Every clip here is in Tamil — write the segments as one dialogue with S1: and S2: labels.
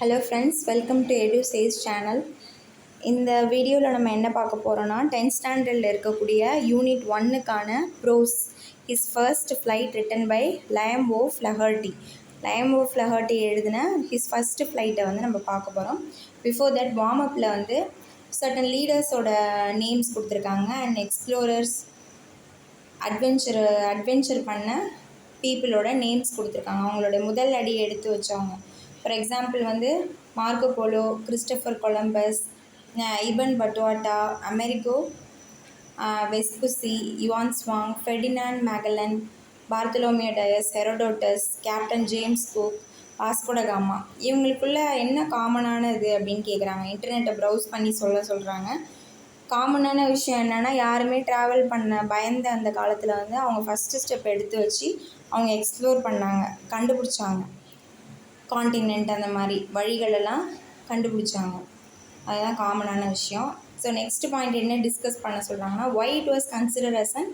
S1: Hello friends, welcome to Edu Chase channel. இந்த வீடியோவில் நம்ம என்ன பார்க்க போகிறோன்னா 10th ஸ்டாண்டர்டில் இருக்கக்கூடிய யூனிட் 1க்கான prose his first flight written by Liam ஓ ஃப்ளஹர்ட்டி. லயம் ஓ ஃப்ளஹர்ட்டி எழுதின ஹிஸ் ஃபர்ஸ்ட் ஃப்ளைட்டை வந்து நம்ம பார்க்க போகிறோம். பிஃபோர் தட் வார்ம் அப்பில் வந்து சர்டன் லீடர்ஸோட நேம்ஸ் கொடுத்துருக்காங்க அண்ட் எக்ஸ்ப்ளோரர்ஸ் அட்வென்ச்சர் பண்ண பீப்புளோட நேம்ஸ் கொடுத்துருக்காங்க. அவங்களோட முதல் அடி எடுத்து வச்சவங்க. ஃபார் எக்ஸாம்பிள் வந்து Marco Polo, Christopher Columbus, Ibn Battuta, Amerigo Vespucci, Hiuen Tsang, Ferdinand Magellan, Bartolomeu Dias, Herodotus, Captain James Cook, Vasco da Gama. இவங்களுக்குள்ள என்ன காமனானது அப்படின்னு கேட்குறாங்க. இன்டர்நெட்டை ப்ரௌஸ் பண்ணி சொல்கிறாங்க. காமனான விஷயம் என்னென்னா, யாருமே ட்ராவல் பண்ண பயந்த அந்த காலத்தில் வந்து அவங்க ஃபஸ்ட்டு ஸ்டெப் எடுத்து வச்சு அவங்க எக்ஸ்ப்ளோர் பண்ணாங்க, கண்டுபிடிச்சாங்க. காண்டினென்ட் அந்த மாதிரி வழிகளெல்லாம் கண்டுபிடிச்சாங்க. அதுதான் காமனான விஷயம். ஸோ நெக்ஸ்ட் பாயிண்ட் என்ன டிஸ்கஸ் பண்ண சொல்கிறாங்கன்னா, why it was consider as an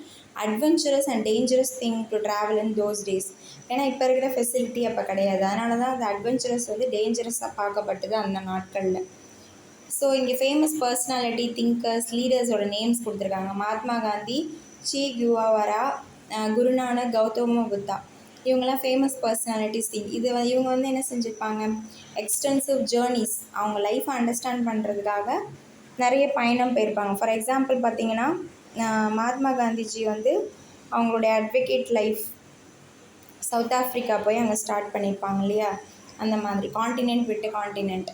S1: adventurous and dangerous thing to travel in those days. ஏன்னா இப்போ இருக்கிற ஃபெசிலிட்டி அப்போ கிடையாது. அதனால தான் அந்த அட்வென்ச்சரஸ் வந்து டேஞ்சரஸாக பார்க்கப்பட்டது அந்த நாட்களில். ஸோ இங்கே ஃபேமஸ் பர்சனாலிட்டி, திங்கர்ஸ், லீடர்ஸோட நேம்ஸ் கொடுத்துருக்காங்க. மகாத்மா காந்தி, சி குவாவரா, குருநானக், கௌதம புத்தா. இவங்கெல்லாம் ஃபேமஸ் பர்சனாலிட்டிஸ். இவங்க வந்து என்ன செஞ்சுருப்பாங்க, எக்ஸ்டென்சிவ் ஜேர்னிஸ், அவங்க லைஃப்பை அண்டர்ஸ்டாண்ட் பண்ணுறதுக்காக நிறைய பயணம் போயிருப்பாங்க. ஃபார் எக்ஸாம்பிள் பார்த்திங்கன்னா, மகாத்மா காந்திஜி வந்து அவங்களுடைய அட்வொகேட் லைஃப் சவுத் ஆஃப்ரிக்கா போய் அங்கே ஸ்டார்ட் பண்ணியிருப்பாங்க இல்லையா, அந்த மாதிரி காண்டினென்ட் விட்டு காண்டினென்ட்.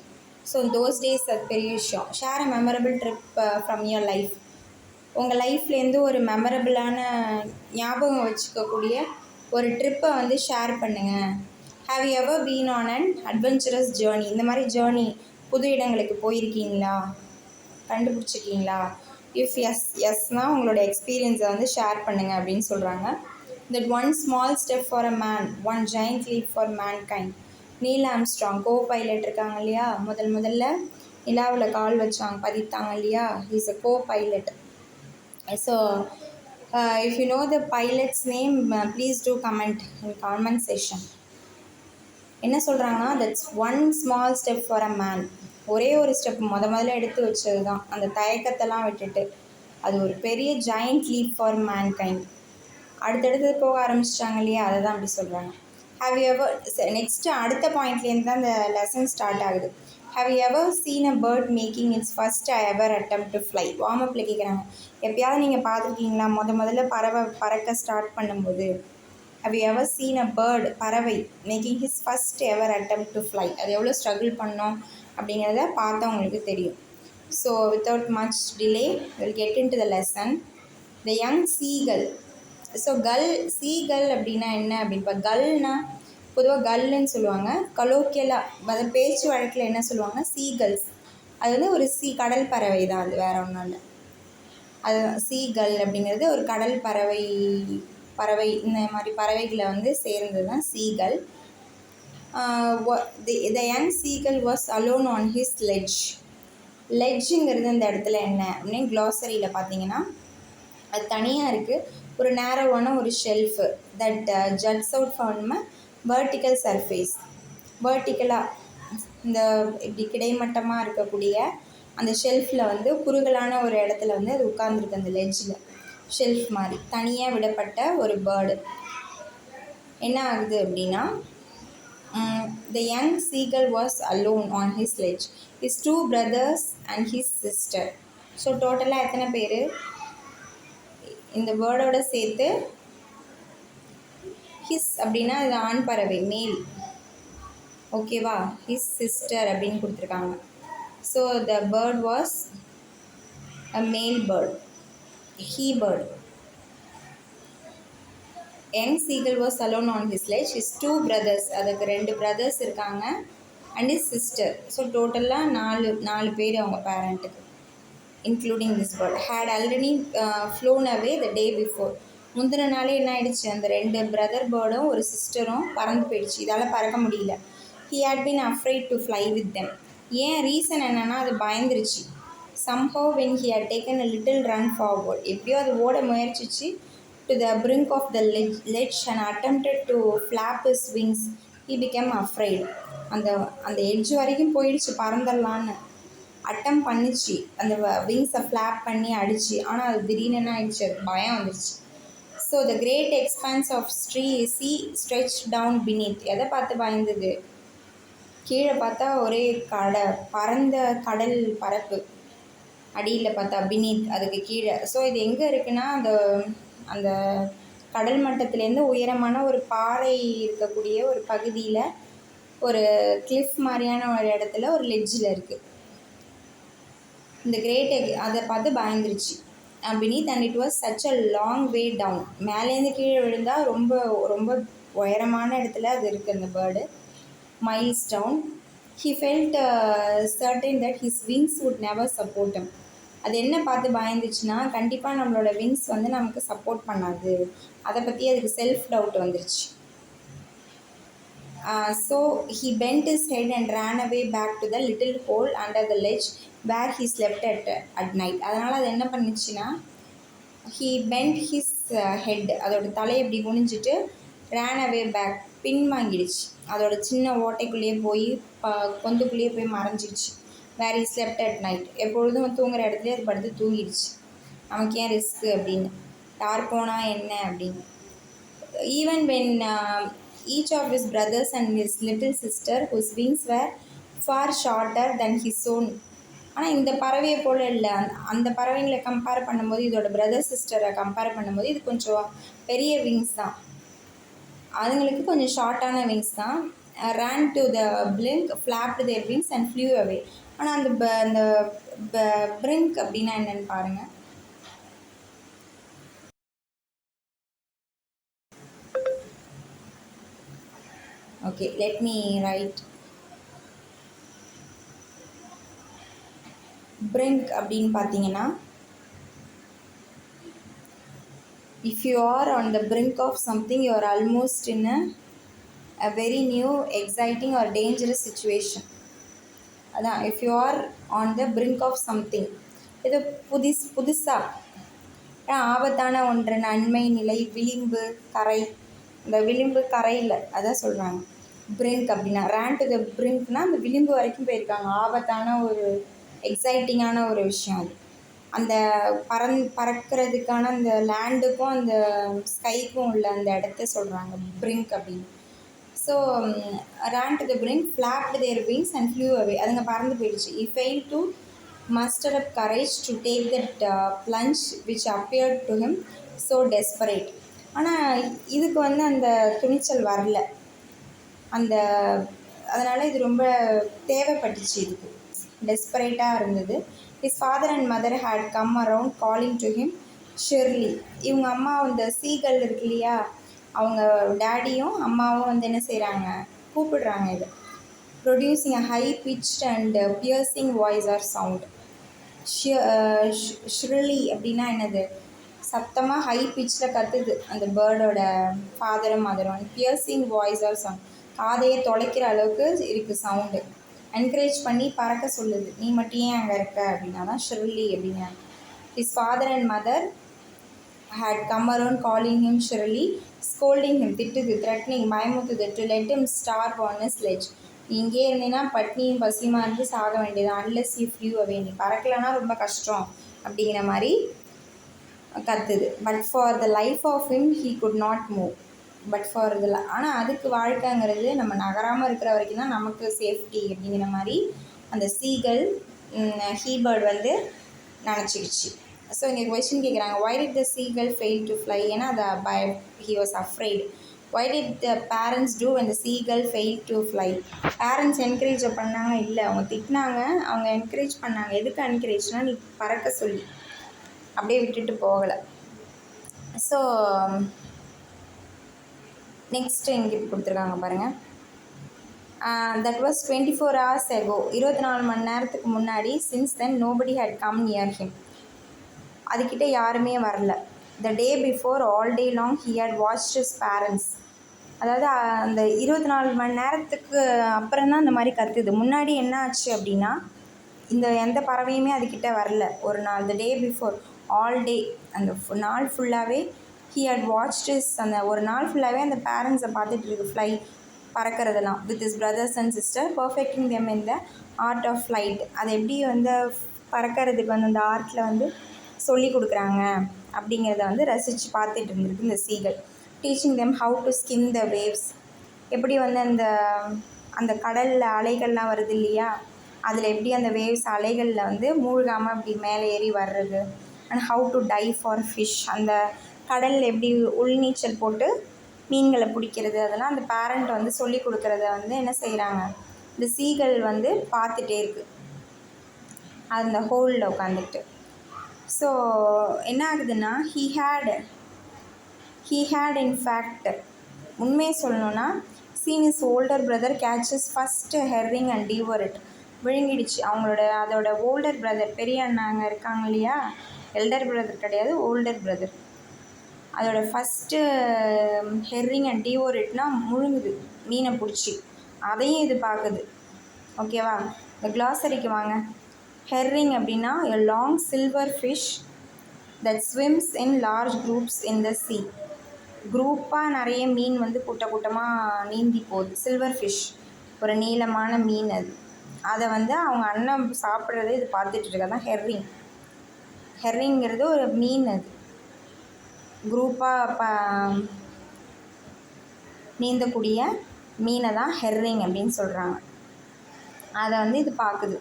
S1: ஸோ தோஸ் டேஸ் அது பெரிய விஷயம். Share a memorable trip from your life. உங்கள் லைஃப்லேருந்து ஒரு மெமரபிளான ஞாபகம் வச்சுக்கக்கூடிய ஒரு ட்ரிப்பை வந்து ஷேர் பண்ணுங்கள். Have you ever been on and adventurous journey. இந்த மாதிரி ஜேர்னி புது இடங்களுக்கு போயிருக்கீங்களா, கண்டுபிடிச்சிருக்கீங்களா? இஃப் எஸ்னால் உங்களோட எக்ஸ்பீரியன்ஸை வந்து ஷேர் பண்ணுங்கள் அப்படின்னு சொல்கிறாங்க. That one small step for a man, one giant leap for mankind. Neil Armstrong co pilot இருக்காங்க இல்லையா, முதல்ல நிலாவில் கால் வச்சாங்க, பதித்தாங்க இல்லையா, is a co pilot. So if you know the pilot's name, please do comment in comment section. என்ன சொல்கிறாங்கன்னா, that's one small step for a man. ஒரே ஒரு ஸ்டெப் முதல்ல எடுத்து வச்சது தான், அந்த தயக்கத்தெல்லாம் விட்டுட்டு. அது ஒரு பெரிய ஜாயிண்ட் லீப் ஃபார் மேன்கைண்ட். அடுத்தடுத்து போக ஆரம்பிச்சிட்டாங்க இல்லையா, அதை தான் அப்படி சொல்கிறாங்க. ஹாவ் யூ எவர், நெக்ஸ்ட்டு அடுத்த பாயிண்ட்லேருந்து தான் அந்த லெசன் ஸ்டார்ட் ஆகுது. Have you ever seen a bird making its first ever attempt to fly. Warm அப்பில் கேட்குறாங்க, எப்பயாவது நீங்கள் பார்த்துருக்கீங்களா முதல்ல பறக்க ஸ்டார்ட் பண்ணும்போது? Have you ever seen a bird, பறவை, making his first ever attempt to fly. அது எவ்வளோ ஸ்ட்ரகிள் பண்ணோம் அப்படிங்கிறத பார்த்தவங்களுக்கு தெரியும். So without much delay will get into the lesson. The young seagull. So seagull அப்படின்னா என்ன அப்படின்பா, கல்னா பொதுவாக கல்லுன்னு சொல்லுவாங்க. கலோக்கியலாக அதாவது பேச்சு வழக்கில் என்ன சொல்லுவாங்க, சீகல்ஸ். அது வந்து ஒரு கடல் பறவை தான், அது வேறு ஒன்றும் இல்லை. அது சீகல் அப்படிங்கிறது ஒரு கடல் பறவை இந்த மாதிரி பறவைகளை வந்து சேர்ந்தது தான் seagull. The young seagull was alone on his ledge. லெட்ஜுங்கிறது இந்த இடத்துல என்ன அப்படின்னு க்ளாசரியில் பார்த்தீங்கன்னா, அது தனியாக இருக்குது. ஒரு நேரோவான ஒரு shelf that juts out from vertical surface. வெர்டிக்கலாக இந்த இப்படி கிடைமட்டமாக இருக்கக்கூடிய அந்த ஷெல்ஃபில் வந்து குறுகலான ஒரு இடத்துல வந்து அது உட்கார்ந்துருக்கு. அந்த லெட்ஜில் ஷெல்ஃப் மாதிரி தனியாக விடப்பட்ட ஒரு பேர்டு. என்ன ஆகுது அப்படின்னா, the young seagull was alone on his ledge, his 2 brothers and his sister. So டோட்டலாக எத்தனை பேர் இந்த வேர்டோட சேர்த்து? ஹிஸ் அப்படின்னா அது ஆண் பறவை, மேல். ஓகேவா, ஹிஸ் சிஸ்டர் அப்படின்னு கொடுத்துருக்காங்க. So the bird was a male bird, he bird. Young seagull was alone on his ledge, his 2 brothers, அதுக்கு 2 brothers இருக்காங்க, அண்ட் his sister. ஸோ டோட்டலாக 4 பேர் அவங்க பேரண்ட்டுக்கு, including this bird. Had already flown away the day before. முந்தின நாளே என்ன ஆயிடுச்சு, அந்த 2 பிரதர் பேர்டும் ஒரு சிஸ்டரும் பறந்து போயிடுச்சு, இதால் பறக்க முடியல. he had been afraid to fly with them. ஏன் ரீசன் என்னென்னா, அது பயந்துருச்சு. somehow when he had taken a little run forward, எப்படியோ அது ஓட முயற்சிச்சு, to the brink of the ledge and attempted to flap his wings, he became afraid. அந்த அந்த எட்ஜ் வரைக்கும் போயிடுச்சு, பறந்துடலான்னு அட்டம் பண்ணிச்சு, அந்த விங்ஸை ஃப்ளாப் பண்ணி அடிச்சு. ஆனால் அது திடீர்னு என்ன ஆயிடுச்சு, அது பயம் வந்துடுச்சு. So the great expanse of sea stretched down beneath. எதை பார்த்து பயந்தது? கீழே பார்த்தா ஒரே பரந்த கடல் பரப்பு, அடியில் பார்த்தா beneath, அதுக்கு கீழே. ஸோ இது எங்கே இருக்குன்னா, அந்த அந்த கடல் மட்டத்துலேருந்து உயரமான ஒரு பாறை இருக்கக்கூடிய ஒரு பகுதியில், ஒரு கிளிஃப் மாதிரியான ஒரு இடத்துல ஒரு லெட்ஜில் இருக்குது. இந்த கிரேட் அதை பார்த்து பயந்துருச்சு. beneath and it was such a long way down. மேலேருந்து கீழே விழுந்தால் ரொம்ப ரொம்ப உயரமான இடத்துல அது இருக்குது அந்த bird. miles down. He felt certain that his wings would never support him. அது என்ன பார்த்து பயந்துச்சுன்னா, கண்டிப்பாக நம்மளோட விங்ஸ் வந்து நமக்கு சப்போர்ட் பண்ணாது. அதை பற்றி அதுக்கு செல்ஃப் டவுட் வந்துருச்சு. So he bent his head and ran away back to the little hole under the ledge where he slept at night. அதனால் அது என்ன பண்ணிச்சுன்னா, he bent his head, அதோட தலையை இப்படி குனிஞ்சிட்டு ran away back, பின்வாங்கிடுச்சு. அதோட சின்ன ஓட்டைக்குள்ளேயே போய் பொந்துக்குள்ளேயே போய் மறைஞ்சிடுச்சு. வேர் he slept at night. எப்பொழுதும் தூங்குற இடத்துல அது படுத்து தூங்கிடுச்சு. நமக்கு ஏன் ரிஸ்க்கு அப்படின்னு, யார் போனால் என்ன அப்படின்னு. Even when each of his brothers and his little sister whose wings were far shorter than his own. ஆனால் இந்த பறவையை போல் இல்லை, அந்த பறவைங்களை கம்பேர் பண்ணும்போது, இதோட பிரதர் சிஸ்டரை கம்பேர் பண்ணும்போது இது கொஞ்சம் பெரிய விங்ஸ் தான், அதுங்களுக்கு கொஞ்சம் ஷார்ட்டான விங்ஸ் தான். ran to the brink, flapped their wings and flew away. ஆனால் அந்த brink அப்படின்னா என்னென்னு பாருங்கள். Okay, let me write. brink அப்படின்னு பார்த்தீங்கன்னா, if you are on the brink of something, you are almost in a very new, exciting or dangerous situation. அதான் if you are on the brink of something, இது புதுசாக ஆபத்தான ஒன்று, நன்மை, நிலை, விளிம்பு, கரை. இந்த விளிம்பு கரையில் அதான் சொல்கிறாங்க பிரிங்க் அப்படின்னா. ran to the brinkனா அந்த விளிம்பு வரைக்கும் போயிருக்காங்க, ஆபத்தான ஒரு எக்ஸைட்டிங்கான ஒரு விஷயம் அது. அந்த பறக்கிறதுக்கான அந்த லேண்டுக்கும் அந்த ஸ்கைக்கும் உள்ள அந்த இடத்த சொல்கிறாங்க பிரிங்க் அப்படின்னு. So ran to the brink, flapped their wings and flew away. அதுங்க பறந்து போயிடுச்சு. He failed to muster up courage to take that plunge which appeared to him so desperate. ஆனால் இதுக்கு வந்து அந்த துணிச்சல் வரல, அதனால் இது ரொம்ப தேவைப்பட்டுச்சு, இதுக்கு டெஸ்பரேட்டாக இருந்தது. his father and mother had come around calling to him Shirley. இவங்க அம்மா இந்த சீகல் இருக்கு இல்லையா, அவங்க டேடியும் அம்மாவும் வந்து என்ன செய்கிறாங்க, கூப்பிடுறாங்க இது. Producing a high pitched and piercing voice or sound. Shrilly அப்படின்னா என்னது, சத்தமாக ஹை பிச்சில் கத்துது அந்த பேர்டோட ஃபாதரும் மதரும். பியர்சிங் வாய்ஸ் ஆர் சவுண்ட், காதையை தொலைக்கிற அளவுக்கு இருக்குது சவுண்டு. என்கரேஜ் பண்ணி பறக்க சொல்லுது, நீ மட்டும் ஏன் அங்கே இருக்க அப்படின்னா தான் ஷ்ரிலி அப்படின்னா. his father and mother had come around calling him Shirley, scolding him, திட்டுது, threatening, பயமுத்துது, to let him starve on his ledge. இங்கே இருந்தீங்கன்னா பட்னியும் பசியுமா இருந்து சாக வேண்டியது, unless you flew away, நீ பறக்கலைன்னா ரொம்ப கஷ்டம் அப்படிங்கிற மாதிரி கத்துது. But for the life of him he could not move. But for the ஆனால் அதுக்கு வாழ்க்கைங்கிறது நம்ம நகராமல் இருக்கிற வரைக்கும் தான் நமக்கு சேஃப்டி அப்படிங்கிற மாதிரி அந்த சீகல் ஹீபர்ட் வந்து நினச்சிக்கிச்சு. ஸோ இங்கே கொஸ்டின் கேட்குறாங்க, why did the seagull fail to fly? ஏன்னா அதை he was afraid. why did the parents do when the seagull failed to fly? Parents encourage பண்ணாங்க இல்லை, அவங்க திட்டினாங்க, அவங்க என்கரேஜ் பண்ணாங்க. எதுக்கு என்கரேஜ்னால் நீ பறக்க சொல்லி, அப்படியே விட்டுட்டு போகலை. ஸோ நெக்ஸ்ட்டு இங்கே கொடுத்துருக்காங்க பாருங்கள். That was 24 hours ago. 24 மணி நேரத்துக்கு முன்னாடி. Since then nobody had come near him. அதுக்கிட்ட யாருமே வரல. The day before all day long he had watched his parents. அதாவது அந்த 24 மணி நேரத்துக்கு அப்புறம் தான் இந்த மாதிரி கத்துது. முன்னாடி என்ன ஆச்சு அப்படின்னா, இந்த எந்த பறவையுமே அதுக்கிட்ட வரல ஒரு நாள். த டே பிஃபோர் ஆல் டே, அந்த நாள் ஃபுல்லாகவே he had watched his, அந்த ஒரு நாள் ஃபுல்லாகவே அந்த பேரண்ட்ஸை பார்த்துட்டு இருக்கு. ஃப்ளை பறக்கிறதெல்லாம் with his brothers and sister perfecting them in the art of flight. அது எப்படி வந்து பறக்கிறதுக்கு வந்து அந்த ஆர்ட்டில் வந்து சொல்லி கொடுக்குறாங்க அப்படிங்கிறத வந்து ரசித்து பார்த்துட்டு இருந்திருக்கு இந்த seagull. Teaching them how to skim the waves, எப்படி வந்து அந்த அந்த கடலில் அலைகள்லாம் வருது இல்லையா, அதில் எப்படி அந்த வேவ்ஸ் அலைகளில் வந்து மூழ்காமல் அப்படி மேலே ஏறி வர்றது. And how to dive for fish, அந்த கடலில் எப்படி உள்நீச்சல் போட்டு மீன்களை பிடிக்கிறது, அதெல்லாம் அந்த பேரண்ட் வந்து சொல்லி கொடுக்குறத வந்து என்ன செய்கிறாங்க, இந்த சீகள் வந்து பார்த்துட்டே இருக்குது அந்த ஹோலில் உட்காந்துட்டு. ஸோ என்ன ஆகுதுன்னா he had in fact, உண்மையை சொல்லணுன்னா seen his older brother catches first herring and devour it, விழுங்கிடுச்சு அதோட ஓல்டர் பிரதர், பெரிய அண்ணாங்க இருக்காங்க இல்லையா, எல்டர் பிரதர் கிடையாது, ஓல்டர் பிரதர், அதோட ஃபஸ்ட்டு ஹெர்ரிங் அண்ட் டிவோர் இட்னா முழுங்குது மீனை பிடிச்சி, அதையும் இது பார்க்குது. ஓகேவா, இந்த க்ளாசரிக்கு வாங்க. ஹெர்ரிங் அப்படின்னா a long silver fish that swims in large groups in the sea. குரூப்பாக நிறைய மீன் வந்து கூட்டமாக நீந்தி போகுது. சில்வர் ஃபிஷ் ஒரு நீளமான மீன், அதை வந்து அவங்க அண்ணன் சாப்பிட்றதே இது பார்த்துட்ருக்கா தான் ஹெர்ரிங். ஹெர்ரிங்கிறது ஒரு மீன், அது குரூப்பாக நீந்தக்கூடிய மீனை தான் ஹெர்ரிங் அப்படின்னு சொல்கிறாங்க. அதை வந்து இது பார்க்குது.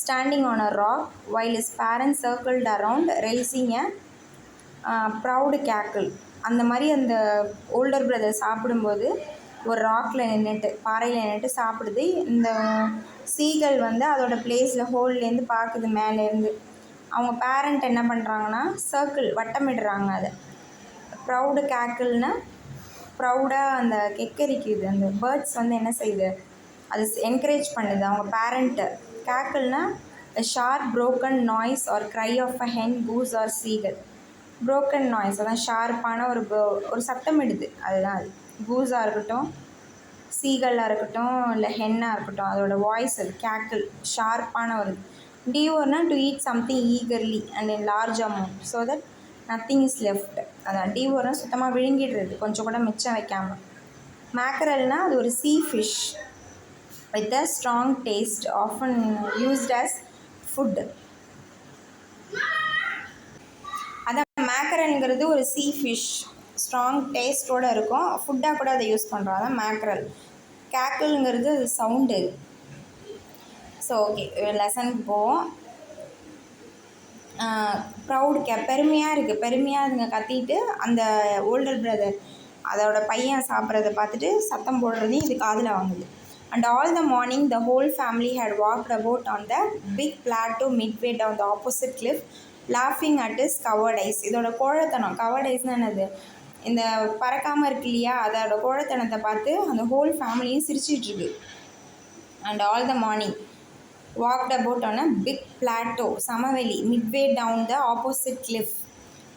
S1: Standing on a rock while his parents circled around raising a proud cackle. அந்த மாதிரி அந்த ஓல்டர் பிரதர் சாப்பிடும்போது ஒரு ராக்கில் நின்றுட்டு, பாறையில் நின்றுட்டு சாப்பிடுது. இந்த சீகள் வந்து அதோட பிளேஸில் ஹோல்லேருந்து பார்க்குது மேலேருந்து. அவங்க பேரண்ட் என்ன பண்ணுறாங்கன்னா சர்க்கிள் வட்டமிடுறாங்க. அதை ப்ரவுடு கேக்கிள்னால் ப்ரௌடாக அந்த கெக்கரிக்குது. அந்த பேர்ட்ஸ் வந்து என்ன செய்யுது, அது என்கரேஜ் பண்ணுது அவங்க பேரண்ட்டை. கேக்கிள்னால் a sharp broken noise or cry of a hen, goose or seagull. broken noise அதான் ஷார்ப்பான ஒரு சத்தமிடுது, அதுதான் அது. கூஸாக இருக்கட்டும், சீகல்லாக இருக்கட்டும், இல்லை ஹென்னாக இருக்கட்டும், அதோட வாய்ஸ் அது கேக்கிள், ஷார்ப்பான ஒரு. டிவோர்னா to eat something eagerly and in large amount so that nothing is left. அதான் டிவோர்னால் சுத்தமாக விழுங்கிடுறது, கொஞ்சம் கூட மிச்சம் வைக்காமல். மேக்கரல்னால் அது ஒரு சீ fish with a strong taste often used as food. அதான் மேக்கரல்ங்கிறது ஒரு சீ ஃபிஷ், ஸ்ட்ராங் டேஸ்ட்டோடு இருக்கும், ஃபுட்டாக கூட அதை யூஸ் பண்ணுறோம், அதான் மேக்கரல். கேக்கிள்ங்கிறது அது சவுண்டு. ஸோ ஓகே, லெசனுக்கு போவோம். ப்ரௌடு பெருமையாக இருக்குது, பெருமையாக அதுங்க கத்திட்டு அந்த ஓல்டர் பிரதர் அதோட பையன் சாப்பிட்றத பார்த்துட்டு சத்தம் போடுறதையும் இது காதில் வாங்குது. And all the morning the whole family had walked about on the big plateau midway down the opposite cliff, laughing at his cowardice. இதோட கோழைத்தனம், கவர்டைஸ்னால் என்னது, இந்த பறக்காமல் இருக்கு இல்லையா, அதோட கோழைத்தனத்தை பார்த்து அந்த ஹோல் ஃபேமிலியும் சிரிச்சிட்ருக்கு. And all the morning walked about on a big plateau, சமவெளி, midway down the opposite cliff.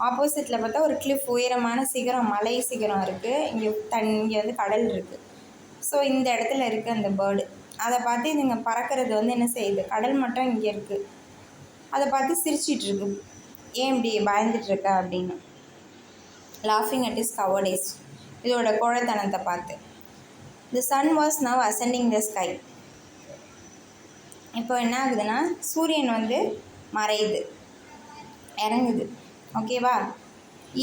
S1: ஆப்போசிட்டில் பார்த்தா ஒரு கிளிஃப், உயரமான சிகரம், மலை சிகரம் இருக்குது. இங்கே வந்து கடல் இருக்குது. ஸோ இந்த இடத்துல இருக்குது அந்த பேர்டு. அதை பார்த்து இதுங்க பறக்கிறது வந்து என்ன செய்யுது, கடல் மட்டும் இங்கே இருக்குது, அதை பார்த்து சிரிச்சிட்ருக்கு, ஏன் இப்படி பயந்துட்டுருக்க அப்படின்னு. லாஃபிங் அட் இஸ் கவர்டேஸ், இதோட கோழைத்தனத்தை பார்த்து. The sun was now ascending the sky. இப்போ என்ன ஆகுதுன்னா சூரியன் வந்து மறையுது, இறங்குது. ஓகேவா,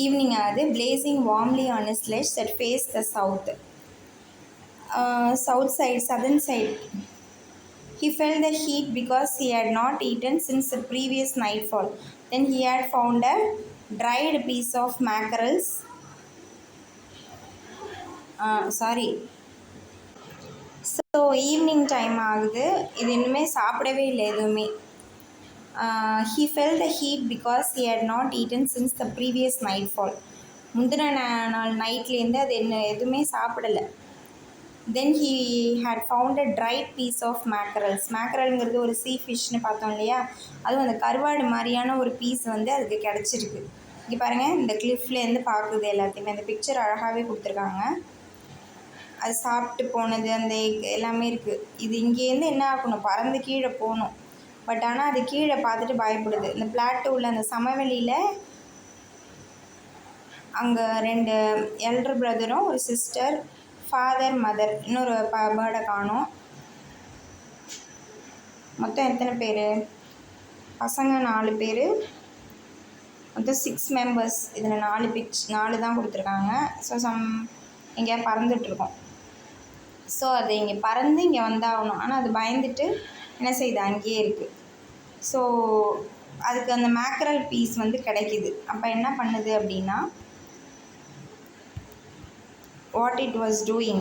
S1: ஈவினிங் ஆகுது. Blazing warmly on his ledge that face the south. southern side. He felt the heat because he had not eaten since the previous nightfall. Then he had found a dried piece of mackerels. So evening time ஆகுது, இது இன்னுமே சாப்பிடவே இல்லை எதுவுமே. He felt the heat because he had not eaten since the previous nightfall. முந்தின நாள் நைட்லேருந்து அது எதுவுமே சாப்பிடலை. Then he had found a dried piece of mackerels. மேக்கரல்ங்கிறது ஒரு சீ ஃபிஷ்னு பார்த்தோம் இல்லையா, அதுவும் அந்த கருவாடு மாதிரியான ஒரு பீஸ் வந்து அதுக்கு கிடச்சிருக்கு. இங்கே பாருங்கள், இந்த கிளிஃப்லேருந்து பார்க்குது எல்லாத்தையுமே. அந்த பிக்சர் அழகாகவே கொடுத்துருக்காங்க. அது சாப்பிட்டு போனது, அந்த எல்லாமே இருக்குது. இது இங்கேருந்து என்ன ஆகணும், பறந்து கீழே போகணும். பட் ஆனால் அது கீழே பார்த்துட்டு பயப்படுது. இந்த பிளாட்டோவில் அந்த சமவெளியில் அங்கே 2 எல்டர் பிரதரும் ஒரு சிஸ்டர் ஃபாதர் மதர் இன்னொரு பேர்டை காணோம். மொத்தம் எத்தனை பேர்? பசங்க 4 பேர், மொத்தம் 6 மெம்பர்ஸ். இதில் 4 தான் கொடுத்துருக்காங்க. ஸோ எங்கேயா பறந்துட்டுருக்கோம். ஸோ அது இங்கே பறந்து இங்கே வந்தாகணும். ஆனால் அது பயந்துட்டு என்ன செய்யுது, அங்கேயே இருக்குது. ஸோ அதுக்கு அந்த மேக்கரல் பீஸ் கிடைக்கிது. அப்போ என்ன பண்ணுது அப்படின்னா, what it was doing,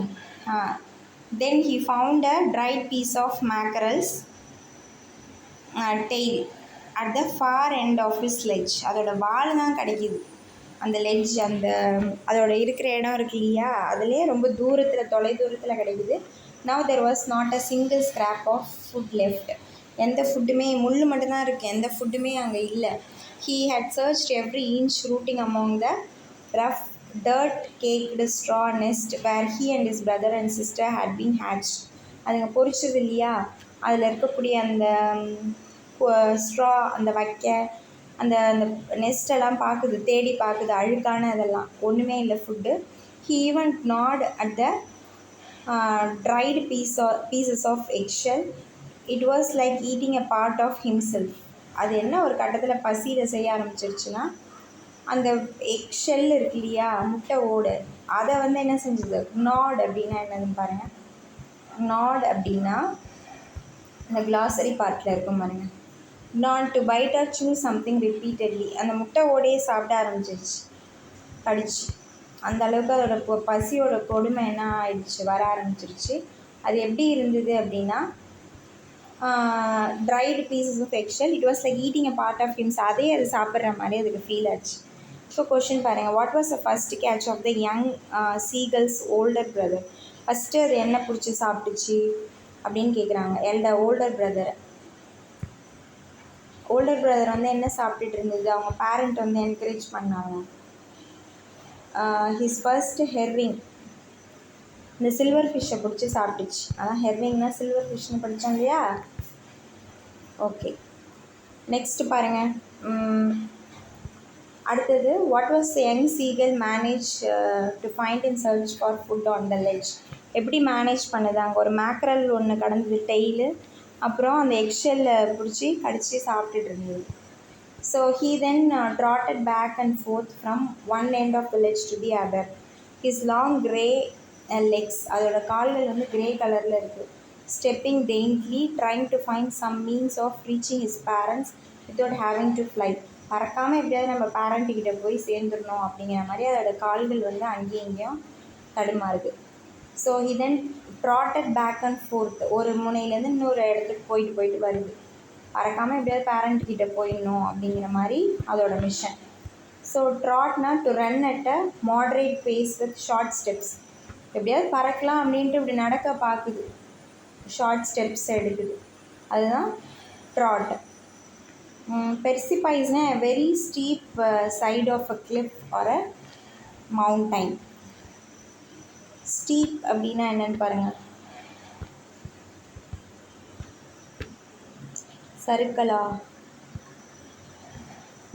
S1: then he found a dried piece of mackerel's tail at the far end of his ledge. அதோட வால் தான் கிடைக்கிது. அந்த லெட்ஜ் அதோட இருக்கிற இடம் இருக்கு இல்லையா, அதுலேயே ரொம்ப தொலை தூரத்தில் கிடைக்குது. Now there was not a single scrap of food left. எந்த ஃபுட்டுமே, முள் மட்டும்தான் இருக்குது, எந்த ஃபுட்டுமே அங்கே இல்லை. He had searched every inch rooting among the rough dirt-caked straw nest where he and his brother and sister had been hatched. அதுங்க பொரிச்சது இல்லையா, அதில் இருக்கக்கூடிய அந்த ஸ்ட்ரா, அந்த வைக்க, அந்த நெஸ்டெல்லாம் பார்க்குது, தேடி பார்க்குது, அழுக்கான அதெல்லாம் ஒன்றுமே இல்லை food. He even gnawed at the dried pieces of eggshell. It was like eating a part of himself. அது என்ன ஒரு கட்டத்தில் பசியில் செய்ய ஆரம்பிச்சிருச்சுன்னா, அந்த எக்ஷெல் இருக்கு இல்லையா, முட்டை ஓடு, அதை என்ன செஞ்சது, gnawed அப்படின்னா என்னதுன்னு பாருங்கள். gnawed அப்படின்னா இந்த கிளாசரி பார்ட்டில் இருக்கும் பாருங்கள். not to bite or chew something repeatedly. அந்த முட்டை ஓடையே சாப்பிட ஆரம்பிச்சிருச்சு, கடிச்சு. அந்த அளவுக்கு அதோட பசியோட கொடுமை என்ன ஆயிடுச்சு, வர ஆரம்பிச்சிருச்சு. அது எப்படி இருந்தது அப்படின்னா, dried pieces of eggshell, it was like eating a part of him. அதே அது சாப்பிட்ற மாதிரி அதுக்கு ஃபீல் ஆச்சு. ஸோ கொஷின் பாருங்கள், what was the first catch of the young seagull's older brother? First அது என்ன பிடிச்சி சாப்பிட்டுச்சு அப்படின்னு கேட்குறாங்க. ஓல்டர் பிரதர் என்ன சாப்பிட்டுட்டு இருந்தது, அவங்க பேரண்ட் என்கரேஜ் பண்ணாங்க. ஹிஸ் ஃபர்ஸ்ட் ஹெர்ரிங், இந்த சில்வர் ஃபிஷ்ஷை பிடிச்சி சாப்பிட்டுச்சு. அதான் ஹெர்ரிங்னா சில்வர் ஃபிஷ்னு படித்தோம் இல்லையா. ஓகே, நெக்ஸ்ட்டு பாருங்கள். அடுத்தது, what was young seagull manage to find in search for food on the ledge? எப்படி மேனேஜ் பண்ணுது, அங்கே ஒரு மேக்கரல் ஒன்று கடந்தது, டெய்லு, அப்புறம் அந்த எக்ஷெல்லை பிடிச்சி கடிச்சு சாப்பிட்டுட்டு இருந்தது. So he then trotted back and forth from one end of the ledge to the other. His long grey legs, அதோட கால்கள் கிரே கலரில் இருக்குது. Stepping daintily, trying to find some means of reaching his parents without having to fly. பறக்காமல் எப்படியாவது நம்ம பேரண்ட்டுக்கிட்ட போய் சேர்ந்துடணும் அப்படிங்கிற மாதிரி அதோட கால்கள் அங்கேயும் இங்கேயும் தடுமாறுது. So he then trotted back and forth, ஒரு முனையிலேருந்து இன்னொரு இடத்துக்கு போயிட்டு வருது. பறக்காமல் எப்படியாவது பேரண்ட்கிட்ட போயிடணும் அப்படிங்கிற மாதிரி அதோட மிஷன். ஸோ ட்ராட்னா to run at a moderate pace with short steps. எப்படியாவது பறக்கலாம் அப்படின்ட்டு இப்படி நடக்க பார்க்குது, ஷார்ட் ஸ்டெப்ஸ் எடுக்குது, அதுதான் ட்ராட். பெர்சிபைஸ்னா a very steep side of a cliff or a mountain. Steep அப்படின்னா என்னன்னு பாருங்கள். சறுக்கலா?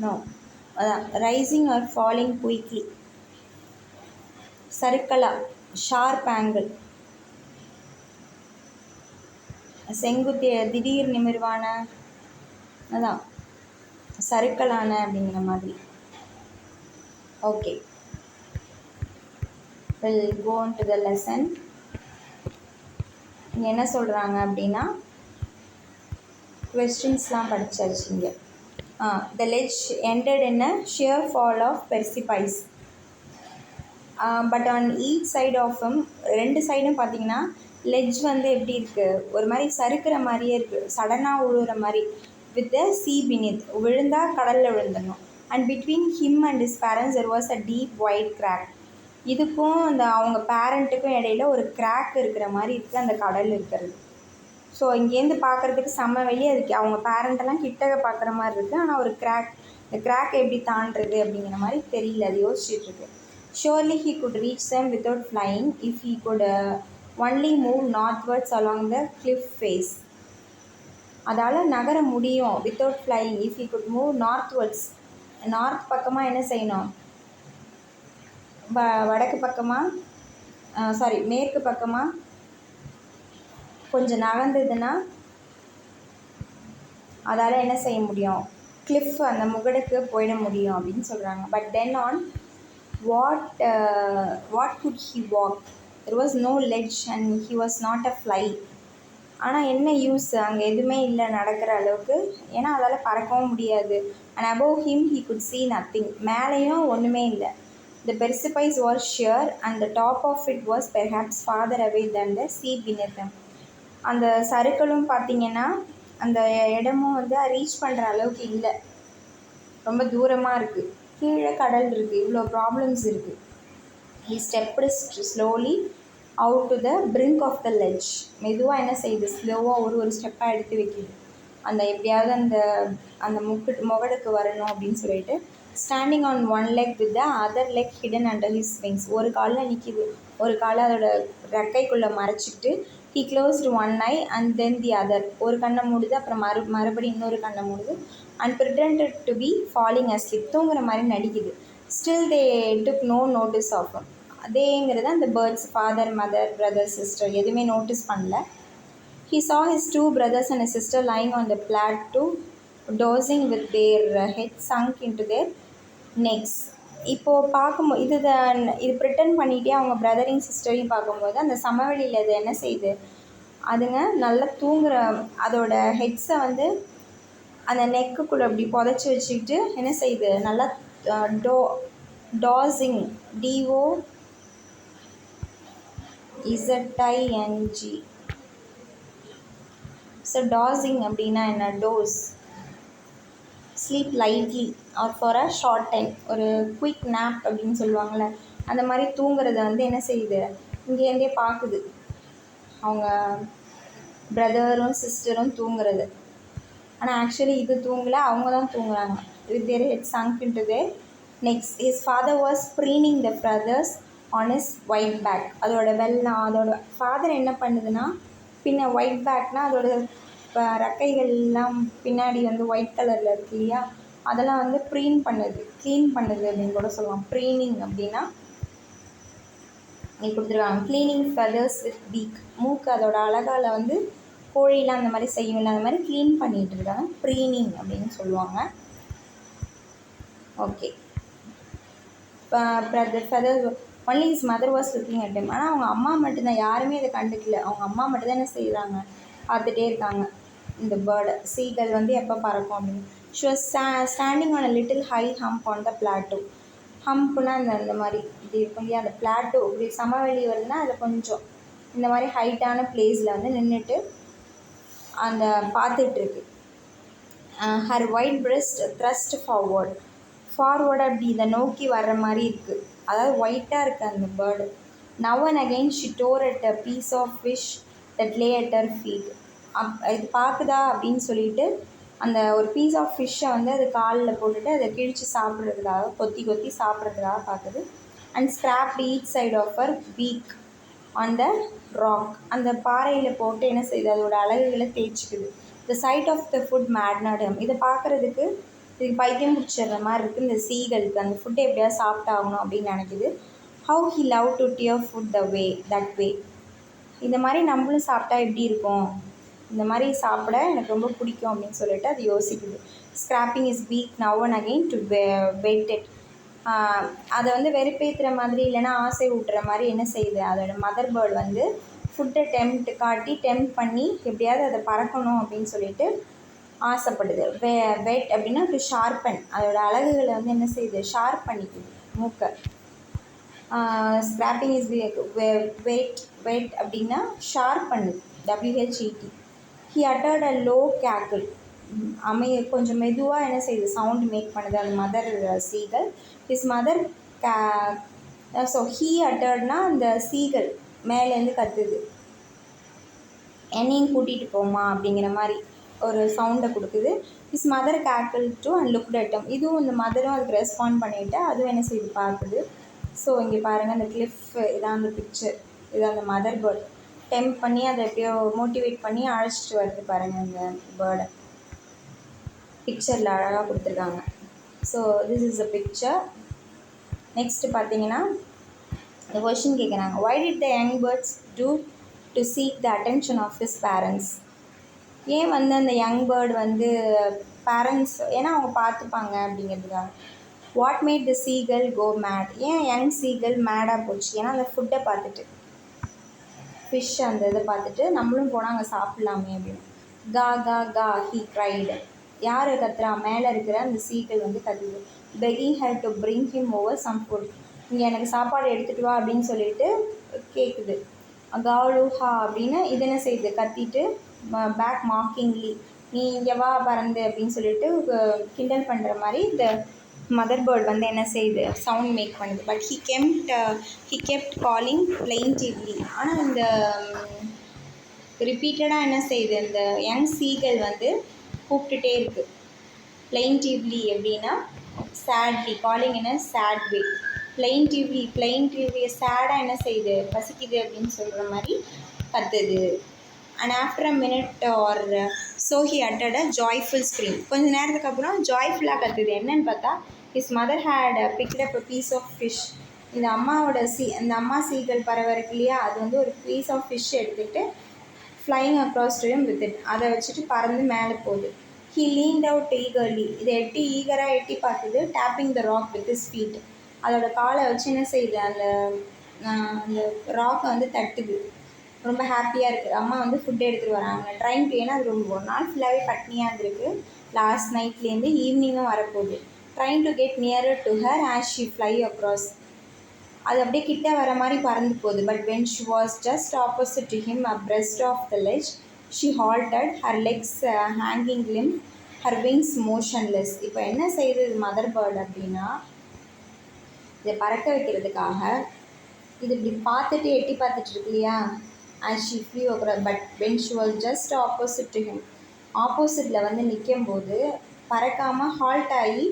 S1: நோ, அதான் ரைசிங் ஆர் ஃபாலிங் குயிக்லி. சறுக்கலா, ஷார்ப் ஆங்கிள், செங்குத்திய திடீர் நிமிர்வான, அதான் சறுக்கலான அப்படிங்கிற மாதிரி. Okay, we'll go on to the lesson. இங்கே என்ன சொல்கிறாங்க அப்படின்னா, கொஸ்டின்ஸ்லாம் படிச்சாச்சு இங்கே. The ledge ended in a sheer fall of precipice. But on each side of him, ரெண்டு சைடும் பார்த்தீங்கன்னா லெட்ஜ் எப்படி இருக்குது, ஒரு மாதிரி சறுக்கிற மாதிரியே இருக்குது, சடனாக விழுகிற மாதிரி. வித் த சீ beneath, விழுந்தால் கடலில் விழுந்துடணும். And between him and his parents there was a deep white crack. இதுக்கும் அவங்க பேரண்ட்டுக்கும் இடையில ஒரு கிராக் இருக்கிற மாதிரி இருக்குது அந்த கடல் இருக்கிறது. ஸோ இங்கேருந்து பார்க்குறதுக்கு செம்ம வெளியே அதுக்கு அவங்க பேரண்ட்டெல்லாம் கிட்டக்க பார்க்குற மாதிரி இருக்குது. ஆனால் ஒரு கிராக், இந்த கிராக் எப்படி தாண்டுறது அப்படிங்கிற மாதிரி தெரியல, அது யோசிச்சுட்ருக்கு. Surely he could reach them without flying if he could only move northwards along the cliff face. அதால் நகர முடியும் without flying. If he could move northwards, north பக்கமாக என்ன செய்யணும், வடக்கு பக்கமாக மேற்கு பக்கமாக கொஞ்சம் நகர்ந்ததுன்னா அதால் என்ன செய்ய முடியும், கிளிஃப் அந்த முகடுக்கு போயிட முடியும் அப்படின்னு சொல்கிறாங்க. But then on what could he walk? There was no ledge and he was not a fly. ஆனால் என்ன யூஸ், அங்கே எதுவுமே இல்லை நடக்கிற அளவுக்கு, ஏன்னா அதால் பறக்கவும் முடியாது. And above him he could see nothing. மேலேயும் ஒன்றுமே இல்லை. The precipice was sheer and the top of it was perhaps farther away than the sea beneath them. அந்த சறுக்கலும் பார்த்திங்கன்னா அந்த இடமும் வந்து ரீச் பண்ணுற அளவுக்கு இல்லை, ரொம்ப தூரமாக இருக்குது. கீழே கடல் இருக்குது, இவ்வளோ ப்ராப்ளம்ஸ் இருக்குது. He stepped slowly out to the brink of the ledge. மெதுவாக என்ன செய்யுது, ஸ்லோவாக ஒரு ஸ்டெப்பாக எடுத்து வைக்கிது, அந்த எப்படியாவது அந்த முகடுக்கு வரணும் அப்படின்னு சொல்லிட்டு. Standing on one leg with the other leg hidden under his wings. ஒரு காலில் நிற்கிது, ஒரு காலை அதோட ரெக்கைக்குள்ளே மறைச்சிக்கிட்டு. He closed one eye and then the other. ஒரு கண்ணை மூடுது, அப்புறம் மறுபடியும் இன்னொரு கண்ணை மூடுது. And pretended to be falling asleep. தூங்குற மாதிரி நடிக்குது. Still they took no notice of him. அதேங்கிறது அந்த birds, father, mother, brother, sister எதுவுமே நோட்டீஸ் பண்ணல. He saw his two brothers and his sister lying on the plateau, dozing with their heads sunk into their necks. இப்போது பார்க்கும்போது இது ப்ரிட்டன் பண்ணிகிட்டே அவங்க பிரதரையும் சிஸ்டரையும் பார்க்கும்போது அந்த சமவெளியில் இது என்ன செய்யுது, அதுங்க நல்லா தூங்குற அதோட ஹெட்ஸை வந்து அந்த நெக்குக்குள்ளே அப்படி புதைச்சி வச்சுக்கிட்டு என்ன செய்யுது, நல்லா டாஸிங், DOZING. ஸோ டாஸிங் அப்படின்னா என்ன, doze, sleep lightly or for a short time, ஒரு குயிக் நேப் அப்படின்னு சொல்லுவாங்கள்ல, அந்த மாதிரி தூங்குறத வந்து என்ன செய்யுது, இங்கேருந்தே பார்க்குது அவங்க பிரதரும் சிஸ்டரும் தூங்குறது. ஆனால் ஆக்சுவலி இது தூங்கலை, அவங்க தான் தூங்குறாங்க. With their head sunk into their necks. His father was preening the brothers on his white back. அதோட ஃபாதர் என்ன பண்ணுதுன்னா, பின்ன ஒயிட் பேக்னால் அதோட ரெக்கைகள்லாம் பின்னாடி வந்து ஒயிட் கலரில் இருக்கு இல்லையா, அதெல்லாம் வந்து க்ளீன் பண்ணுது அப்படின்னு கூட சொல்லலாம். ப்ரீனிங் அப்படின்னா இங்கே கொடுத்துருக்காங்க, க்ளீனிங் ஃபெதர்ஸ் வித் பீக். மூக்கு அதோட அழகால் வந்து கோழிலாம் அந்த மாதிரி செய்யும், அந்த மாதிரி க்ளீன் பண்ணிகிட்டு இருக்காங்க, ப்ரீனிங் அப்படின்னு சொல்லுவாங்க. Okay, feather only his mother was looking at him. ஆனால் அவங்க அம்மா மட்டும்தான், யாருமே இதை கண்டுக்கல. அவங்க அம்மா மட்டும்தான் என்ன செய்கிறாங்க, பார்த்துட்டே இருக்காங்க இந்த பேர்டை. சீகல் வந்து எப்போ பறக்கும் அப்படின்னு. She was standing on a little high hump on the plateau. ஹம்ப்னா இந்த மாதிரி இப்படி இருக்கும் இல்லையா, அந்த பிளாட்டோ இப்படி சமவெளி வருதுன்னா அதில் கொஞ்சம் இந்த மாதிரி ஹைட்டான பிளேஸில் வந்து நின்றுட்டு அந்த பார்த்துட்ருக்கு. Her white breast thrust forward அப்படி இதை நோக்கி வர்ற மாதிரி இருக்குது, அதாவது ஒயிட்டாக இருக்குது அந்த bird. Now and again she tore at a piece of fish that lay at her feet. இது பார்க்குதா அப்படின்னு சொல்லிட்டு அந்த ஒரு பீஸ் ஆஃப் ஃபிஷ்ஷை வந்து அது காலில் போட்டுட்டு அதை கிழித்து சாப்பிட்றதுக்காக, கொத்தி சாப்பிட்றதுக்காக பார்க்குது. And scrape each side of her beak on the rock. அந்த பாறையில் போட்டு என்ன செய்யுது, அதோட அழகுகளை தேய்ச்சிக்குது. The sight of the food maddened him. இதை பார்க்குறதுக்கு இதுக்கு பைத்தியம் பிடிச்சிடுற மாதிரி இருக்குது இந்த சீகளுக்கு. அந்த ஃபுட்டை எப்படியாவது சாப்பிட்டாகணும் அப்படின்னு நினைக்குது. How he love to dear food that way. இந்த மாதிரி நம்மளும் சாப்பிட்டா எப்படி இருக்கும், இந்த மாதிரி சாப்பிட எனக்கு ரொம்ப பிடிக்கும் அப்படின்னு சொல்லிட்டு அது யோசிக்குது. Scraping his beak now and again to whet it. அதை வந்து வெறுப்பேற்றுற மாதிரி இல்லைன்னா ஆசை ஊட்டுற மாதிரி என்ன செய்யுது, அதோட மதர் பேர்டு வந்து ஃபுட்டை டெம்ப்ட் பண்ணி எப்படியாவது அதை பறக்கணும் அப்படின்னு சொல்லிட்டு ஆசைப்படுது. வெயிட் அப்படின்னா டு ஷார்பன், அதோட அழகுகளை வந்து என்ன செய்யுது, ஷார்ப் பண்ணிக்குது மூக்கை. ஸ்க்ராப்பிங் இஸ் வெயிட் அப்படின்னா ஷார்ப் பண்ணுது, WHET. He uttered a low cackle. கொஞ்சம் மெதுவாக என்ன செய்யுது, சவுண்டு மேக் பண்ணுது அந்த mother seagull. His mother so he அட்டர்ட்னா அந்த சீகல் மேலேருந்து கத்துது, என்னையும் கூட்டிகிட்டு போமா அப்படிங்கிற மாதிரி ஒரு சவுண்டை கொடுக்குது. His mother cackle to and looked at him. இதுவும் இந்த மதரும் அதுக்கு ரெஸ்பாண்ட் பண்ணிவிட்டு அதுவும் என்ன செய்யுது, பார்க்குது. ஸோ இங்கே பாருங்கள், அந்த கிளிஃப் இதான் அந்த பிக்சர், இது அந்த மதர் பேர்ட் டெம்ப் பண்ணி அதை எப்படியோ மோட்டிவேட் பண்ணி அழைச்சிட்டு வருது பாருங்கள் இந்த பேர்டை. பிக்சரில் அழகாக கொடுத்துருக்காங்க. So this is a picture. Next பார்த்தீங்கன்னா இந்த கொஷின் கேட்குறாங்க, why did the young birds do to seek the attention of his parents? ஏன் வந்து அந்த யங் பேர்டு வந்து பேரண்ட்ஸ் ஏன்னா அவங்க பார்த்துப்பாங்க அப்படிங்கிறதுக்காக. What made the seagull go mad? ஏன் யங் சீகல் மேடாக போச்சு? ஏன்னா அந்த ஃபுட்டை பார்த்துட்டு, ஃபிஷ் அந்த இதை பார்த்துட்டு நம்மளும் போனால் அங்கே சாப்பிட்லாமே அப்படின்னு. கா கா கா ஹீ க்ரைடு. யார் கத்துறா? மேலே இருக்கிற அந்த சீகல் வந்து கத்துது. Begging her to bring him over some food. இங்கே எனக்கு சாப்பாடு எடுத்துகிட்டு வா அப்படின்னு சொல்லிட்டு கேட்குது. காலுஹா அப்படின்னு இது என்ன செய்யுது? கத்திட்டு பேக் மார்க்கிங்லி, நீ இங்கே வா பறந்து அப்படின்னு சொல்லிட்டு கிண்டல் பண்ணுற மாதிரி இந்த மதர் பேர்ட் வந்து என்ன செய்யுது? சவுண்ட் மேக் பண்ணுது. But he kept calling plaintively. ஆனால் இந்த ரிப்பீட்டடாக என்ன செய்யுது? இந்த யங் சீகல் வந்து கூப்பிட்டுட்டே இருக்குது. பிளெயின்டிவ்லி எப்படின்னா சேட்லி, காலிங் என்ன சேட் வே. பிளெயின்டிவ்லி சேடாக என்ன செய்யுது? பசிக்குது அப்படின்னு சொல்கிற மாதிரி கத்துது. And after a minute or so he அட்டட் அ ஜாய்ஃபுல் ஸ்க்ரீம். கொஞ்சம் நேரத்துக்கு அப்புறம் ஜாய்ஃபுல்லாக கத்துது. என்னன்னு பார்த்தா, his mother had picked up a piece of fish. இந்த அம்மாவோட அந்த அம்மா சீகல் பறவை இருக்கு இல்லையா, அது வந்து ஒரு பீஸ் ஆஃப் ஃபிஷ் எடுத்துகிட்டு flying across to him with it. அதை வச்சுட்டு பறந்து மேலே போகுது. He leaned out eagerly. இதை ஈகராக எட்டி பார்க்குது. Tapping the rock with his feet. அதோட காலை வச்சு என்ன செய்யுது? அந்த ராக்கை வந்து தட்டுது. ரொம்ப ஹாப்பியாக இருக்குது. அம்மா வந்து ஃபுட் எடுத்துகிட்டு வராங்க. ட்ரைன் டு, ஏன்னா அது ரொம்ப ஒரு நாள் ஃபுல்லாகவே பட்னியாக இருந்திருக்கு. லாஸ்ட் நைட்லேருந்து ஈவினிங்கும் வரப்போகுது. Trying to get nearer to her as she fly across. அது அப்படியே கிட்ட வர மாதிரி பறந்து போகுது. But when she was just opposite to him abreast of the ledge, she halted, her legs hanging limb, her wings motionless. இப்போ என்ன செய்யுது மதர் பேர்டு அப்படின்னா, இதை பறக்க வைக்கிறதுக்காக இது இப்படி பார்த்துட்டு எட்டி பார்த்துட்டு இருக்கு இல்லையா, as she flew across. but when she was just opposite to him, ஆப்போசிட்டில் வந்து நிற்கும்போது பறக்காமல் ஹால்ட் ஆகி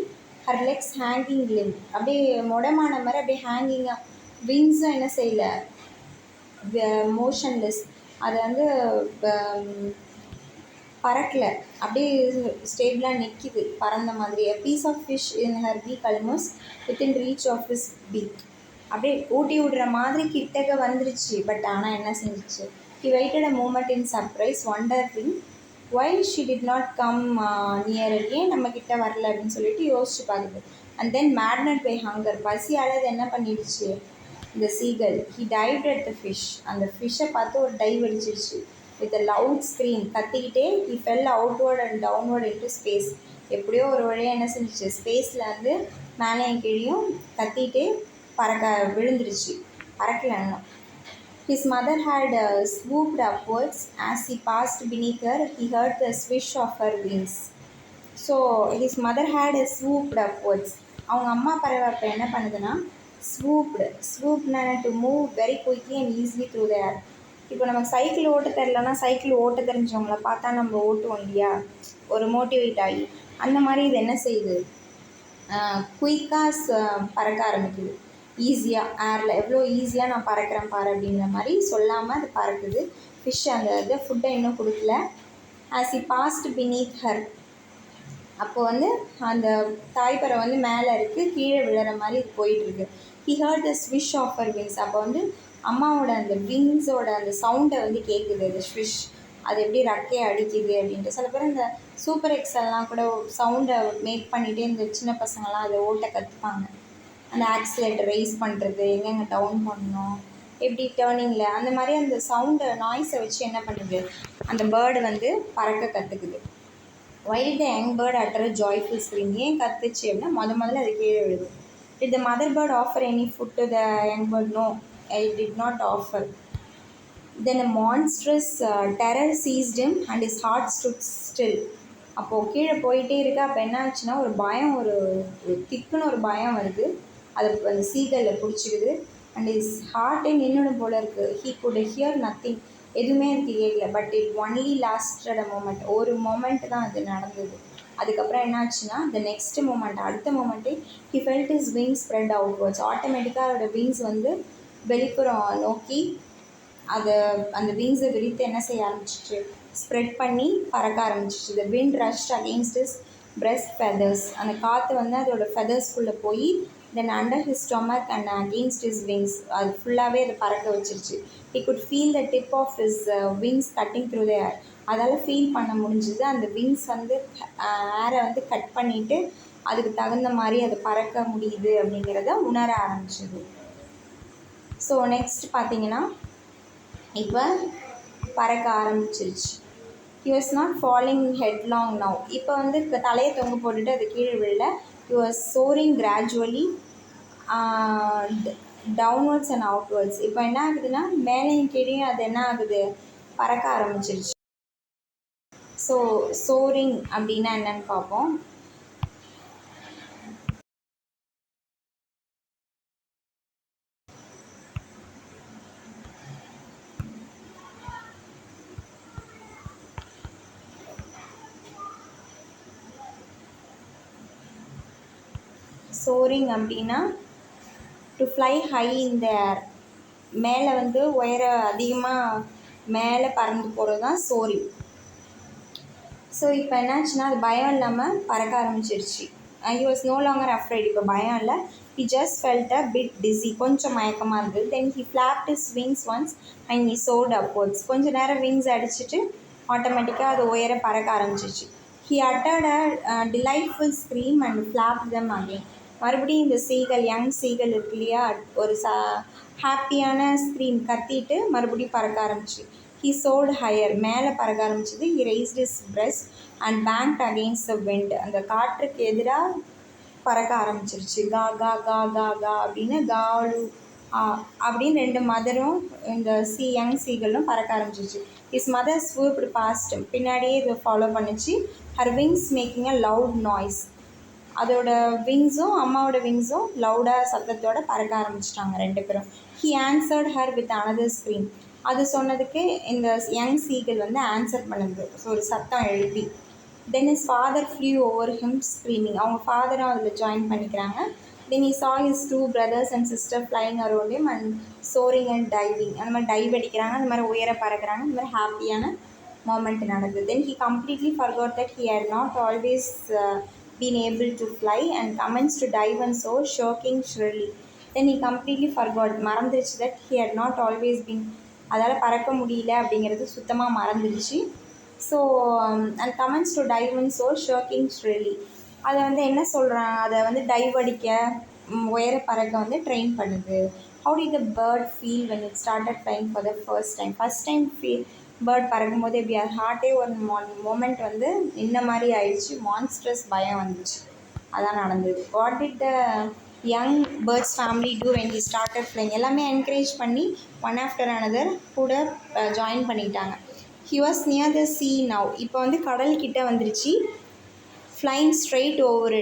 S1: ஹர் லெக்ஸ் ஹேங்கிங் limb, அப்படியே மொடமான மாதிரி அப்படியே ஹேங்கிங்காக, விங்ஸும் என்ன செய்யலை, மோஷன்லெஸ். அது வந்து பறக்கலை, அப்படியே ஸ்டேபிளாக நிற்கிது பறந்த மாதிரி. Piece of fish in her beak almost within reach of his beak. அப்படியே ஊட்டி விடுற மாதிரி கிட்டக்க வந்துருச்சு. பட் ஆனால் என்ன செஞ்சிச்சு? He waited a moment in surprise, wondering why she did not come nearer. ஏன் நம்ம கிட்ட வரல அப்படின்னு சொல்லிட்டு யோசிச்சு பார்க்குது. And then maddened by hunger, பசியால் அது என்ன பண்ணிடுச்சு? இந்த seagull he dived at the fish, அந்த ஃபிஷ்ஷை பார்த்து ஒரு டைவ் அடிச்சிருச்சு. வித் அ லவுட் ஸ்க்ரீம், கத்திக்கிட்டே he fell outward and downward into space. எப்படியோ ஒரு வழியாக என்ன செஞ்சிச்சு? ஸ்பேஸில் வந்து மேலேயும் கீழேயும் கத்திக்கிட்டே பறக்க விழுந்துருச்சு. பறக்கலன்னா his mother had swooped upwards. As he passed beneath her, he heard the swish of her wings. So his mother had swooped upwards. அவங்க அம்மா பறவை அப்போ என்ன பண்ணுதுன்னா swooped to move very quickly and easily through the air. இப்போ நம்ம சைக்கிள் ஓட்ட தெரிலனா சைக்கிள் ஓட்ட தெரிஞ்சவங்கள பார்த்தா நம்ம ஓட்டுவோம் இல்லையா, ஒரு மோட்டிவேட் ஆகி, அந்த மாதிரி இது என்ன செய்யுது? குயிக்காக பறக்க ஆரம்பிக்குது. ஈஸியாக ஏரில் எவ்வளோ ஈஸியாக நான் பறக்கிறேன் பாரு அப்படிங்கிற மாதிரி சொல்லாமல் அது பறக்குது. ஃபிஷ் அந்த இதை ஃபுட்டை இன்னும் கொடுக்கல. As he past beneath her, அப்போது வந்து அந்த தாய்ப்பறவை வந்து மேலே இருக்குது, கீழே விழுற மாதிரி இது போயிட்டுருக்கு. He heard the swish of her wings. அப்போ வந்து அம்மாவோட அந்த விங்ஸோட அந்த சவுண்டை வந்து கேட்குது. அது ஸ்விஷ், அது எப்படி ரெக்கையை அடிக்குது அப்படின்ட்டு. சில பேர் இந்த சூப்பர் எக்ஸல்லாம் கூட சவுண்டை மேக் பண்ணிகிட்டே இந்த சின்ன பசங்கள்லாம் அதை ஓட்ட கற்றுப்பாங்க. அந்த ஆக்சிலேட்டர் ரைஸ் பண்ணுறது, எங்கெங்கே டவுன் பண்ணணும், எப்படி டேர்னிங்கில், அந்த மாதிரி அந்த சவுண்டை நாய்ஸை வச்சு என்ன பண்ணுது? அந்த பேர்டு வந்து பறக்க கற்றுக்குது. why did the young bird utter a joyful scream? ஏன் கத்துச்சு அப்படின்னா முதல்ல அது கீழே விழுது. did the mother bird offer any food to the young bird? no, it did not offer. then a monstrous terror seized him and his heart stood still. அப்போது கீழே போயிட்டே இருக்கு. அப்போ என்ன ஆச்சுன்னா ஒரு பயம், ஒரு திக்குன்னு ஒரு பயம் வருது. அது அந்த சீகலில் பிடிச்சிக்குது. அண்ட் இஸ் ஹார்ட்டே நின்றுடும் போல இருக்குது. ஹீ குட் ஹியர் நத்திங், எதுவுமே எனக்கு கேட்கல. But it only lasted a moment, ஒரு மூமெண்ட் தான் அது நடந்தது. அதுக்கப்புறம் என்ன ஆச்சுன்னா த நெக்ஸ்ட் மூமெண்ட், அடுத்த மூமெண்ட்டே he felt his wings spread outwards. ஆட்டோமேட்டிக்காக அதோட விங்ஸ் வந்து வெளிப்புறம் நோக்கி அதை அந்த விங்ஸை விரித்து என்ன செய்ய ஆரம்பிச்சிச்சு? ஸ்ப்ரெட் பண்ணி பறக்க ஆரம்பிச்சிச்சு. The wind rushed against his breast feathers. அந்த காற்று வந்து அதோட ஃபெதர்ஸ்குள்ளே போய் then under his stomach and against his wings அது ஃபுல்லாகவே அதை பறக்க வச்சிருச்சு. He could feel the tip of his wings cutting through the air. அதால் ஃபீல் பண்ண முடிஞ்சுது. அந்த விங்ஸ் வந்து ஏரை வந்து கட் பண்ணிவிட்டு அதுக்கு தகுந்த மாதிரி அது பறக்க முடியுது அப்படிங்கிறத உணர ஆரம்பிச்சிது. ஸோ நெக்ஸ்ட் பார்த்தீங்கன்னா இப்போ பறக்க ஆரம்பிச்சிருச்சு. He was not falling headlong now. இப்போ வந்து தலையை தொங்க போட்டுட்டு அது கீழே விழல. He was soaring gradually downwards and outwards. இப்போ என்ன ஆகுதுன்னா மேலேயும் கீழேயும் அது என்ன ஆகுது, பறக்க ஆரம்பிச்சிருச்சு. ஸோ சோரிங் அப்படின்னா என்னன்னு பார்ப்போம். சோரிங் அப்படின்னா டு ஃப்ளை ஹை இன் த ஏர், மேலே வந்து உயர அதிகமாக மேலே பறந்து போகிறது தான் சோரிங். ஸோ இப்போ என்னாச்சுன்னா அது பயம் இல்லாமல் பறக்க ஆரம்பிச்சிருச்சு. he was no longer afraid. இப்போ பயம் இல்லை. he just felt a bit dizzy, கொஞ்சம் மயக்கமாக இருந்தது. then he flapped his wings once and he soared upwards. கொஞ்சம் நேரம் விங்ஸ் அடிச்சுட்டு ஆட்டோமேட்டிக்காக அது உயர பறக்க ஆரம்பிச்சிருச்சு. he uttered a delightful scream and flapped them again. மறுபடியும் இந்த சீகள், யங் சீகள் இருக்கு இல்லையா, ஒரு ஹாப்பியான ஸ்க்ரீம் கத்திட்டு மறுபடியும் பறக்க ஆரம்பிச்சு. he soared higher, மேலே பறக்க ஆரம்பிச்சது. he raised his breast and banked against the wind. அந்த காற்றுக்கு எதிராக பறக்க ஆரம்பிச்சிருச்சு. கா கா கா கா கா அப்படின்னு காலு அப்படின்னு ரெண்டு மதரும் இந்த யங் சீகளும் பறக்க ஆரம்பிச்சிருச்சு. his mother swooped past him, பின்னாடியே இதை ஃபாலோ பண்ணிச்சு. her wings making a loud noise. அதோட விங்ஸும் அம்மாவோட விங்ஸும் லவுடாக சத்தத்தோடு பறக்க ஆரம்பிச்சிட்டாங்க ரெண்டு பேரும். he answered her with another scream. அது சொன்னதுக்கு இந்த யங் சீகள் வந்து ஆன்சர் பண்ணுது, ஒரு சத்தம் எழுப்பி. then his father flew over him screaming. அவங்க ஃபாதரும் அதில் ஜாயின் பண்ணிக்கிறாங்க. then he saw his two brothers and sister flying around him and soaring and diving. அந்த மாதிரி டைவ் அடிக்கிறாங்க, அந்த மாதிரி உயர பறக்கிறாங்க, இந்த மாதிரி ஹாப்பியான மோமெண்ட் நடந்தது. then he completely forgot that he had not always been able to fly and commenced to dive and soar, choking shrilly. then he completely forgot, மறந்துருச்சு, that he had not always been, அதால் பறக்க முடியல அப்படிங்கிறது சுத்தமாக மறந்துடுச்சு. So and commenced to dive and soar, choking shrilly. அதை வந்து என்ன சொல்கிறாங்க, அதை வந்து டைவ் அடிக்க உயர பறக்க வந்து ட்ரெயின் பண்ணுது. how did the bird feel when it started flying for the first time? first time bird பறக்கும்போது எப்படி அது ஹார்ட்டே ஒரு மோமெண்ட் வந்து இந்த மாதிரி ஆயிடுச்சு, மான்ஸ்ட்ரஸ் பயம் வந்துச்சு, அதான் நடந்தது. What did the young bird's family do when he started flying? எல்லாமே என்கரேஜ் பண்ணி ஒன் ஆஃப்டர் அனதர் கூட ஜாயின் பண்ணிட்டாங்க. He was near the sea now. இப்போ வந்து கடல்கிட்ட வந்துருச்சு. ஃப்ளைங் ஸ்ட்ரெயிட் ஓவர்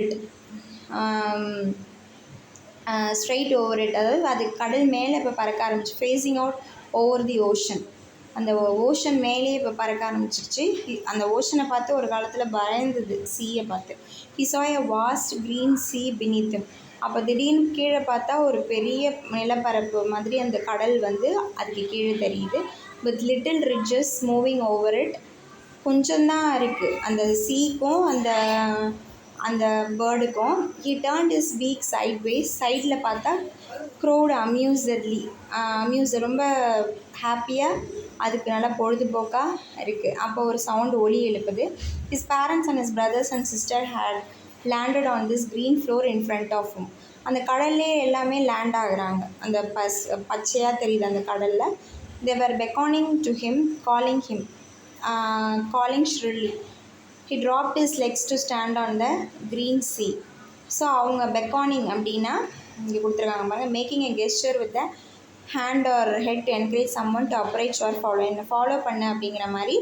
S1: இட், அதாவது அது கடல் மேலே இப்போ பறக்க ஆரம்பிச்சு. Facing out over the ocean, அந்த ஓஷன் மேலே இப்போ பறக்க ஆரம்பிச்சிருச்சு. அந்த ஓஷனை பார்த்து ஒரு காலத்தில் பயந்தது, சீயை பார்த்து. he saw a vast green sea beneath him. அப்போ திடீர்னு கீழே பார்த்தா ஒரு பெரிய நிலப்பரப்பு மாதிரி அந்த கடல் வந்து அதுக்கு கீழே தெரியுது. with little ridges moving over it. கொஞ்சம்தான் இருக்குது அந்த சீக்கும் அந்த பேர்டுக்கும். he turned his beak sideways. சைடில் பார்த்தா crowd amused, ரொம்ப ஹாப்பியாக, அதுக்கு நல்லா பொழுதுபோக்காக இருக்குது. அப்போ ஒரு சவுண்டு ஒலி எழுப்புது. his parents and his brothers and sister had landed on this green floor in front of him. அந்த கடல்லே எல்லாமே லேண்ட் ஆகுறாங்க, அந்த பச்சையாக தெரியுது அந்த கடலில். they were beckoning to him, calling shrilly. he dropped his legs to stand on the green sea. So அவங்க beckoning அப்படின்னா இங்கே கொடுத்துருக்காங்க பாருங்கள், making a gesture with the hand or head to encourage someone to approach or follow. என்ன ஃபாலோ பண்ண அப்படிங்கிற மாதிரி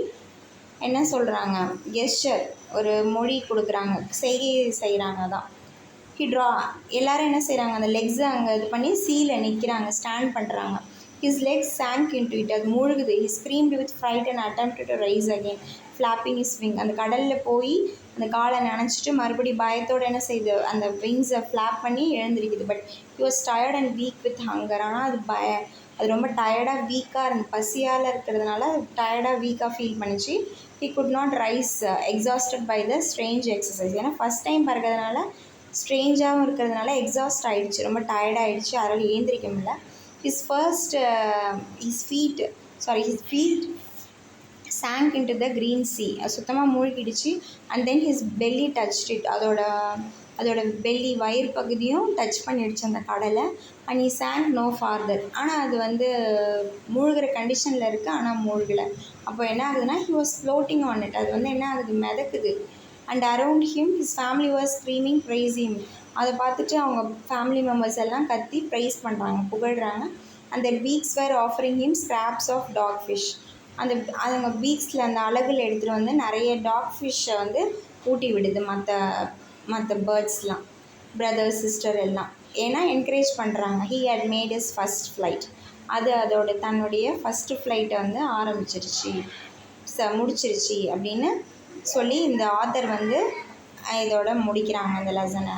S1: என்ன சொல்கிறாங்க, கெஸ்டர், ஒரு மொழி கொடுக்குறாங்க, செய்கை செய்கிறாங்க தான். எல்லோரும் என்ன செய்கிறாங்க, அந்த லெக்ஸை அங்கே இது பண்ணி சீல நிற்கிறாங்க, ஸ்டாண்ட் பண்ணுறாங்க. his legs sank into it, அது மூழ்குது. he screamed with fright and attempted to rise again, flapping his wing. அந்த கடலில் போய் அந்த காலை நினச்சிட்டு மறுபடி பயத்தோடு என்ன செய்யுது, அந்த விங்ஸை ஃப்ளாப் பண்ணி எழுந்திருக்குது. But he was tired and weak with hunger. ஆனால் அது ரொம்ப டயர்டாக வீக்காக பசியால் இருக்கிறதுனால டயர்டாக வீக்காக ஃபீல் பண்ணிச்சு. he could not rise, exhausted by the strange exercise. ஏன்னா ஃபஸ்ட் டைம் பறக்கிறதுனால ஸ்ட்ரேஞ்சாகவும் இருக்கிறதுனால எக்ஸாஸ்ட் ஆகிடுச்சு, ரொம்ப டயர்டாகிடுச்சு, அதனால் ஏந்திரிக்க முடியல. His feet sank into the green sea. சுத்தமாக மூழ்கிடுச்சு. And then his belly touched it. அதோட பெல்லி வயிறு பகுதியும் டச் பண்ணிடுச்சு அந்த கடலை. And he sank no farther. ஆனால் அது வந்து மூழ்கிற கண்டிஷனில் இருக்குது, ஆனால் மூழ்கலை. அப்போ என்ன ஆகுதுன்னா he was floating on it. அது வந்து என்ன ஆகுது, மிதக்குது. And around him his family was screaming praise him. அதை பார்த்துட்டு அவங்க ஃபேமிலி மெம்பர்ஸ் எல்லாம் கத்தி ப்ரைஸ் பண்ணுறாங்க, புகழ்கிறாங்க. And their beaks were offering him scraps of dog fish. அதுங்க பீக்ஸில் அந்த அலகுல எடுத்துகிட்டு வந்து நிறைய டாக் ஃபிஷ்ஷை வந்து ஊட்டி விடுது மற்ற பேர்ட்ஸ்லாம், பிரதர் சிஸ்டர் எல்லாம். ஏன்னா என்கரேஜ் பண்ணுறாங்க. he had made his first flight. தன்னுடைய ஃபஸ்ட்டு ஃப்ளைட்டை வந்து முடிச்சிருச்சு அப்படின்னு சொல்லி இந்த ஆத்தர் வந்து இதோட முடிக்கிறாங்க அந்த லெசனை.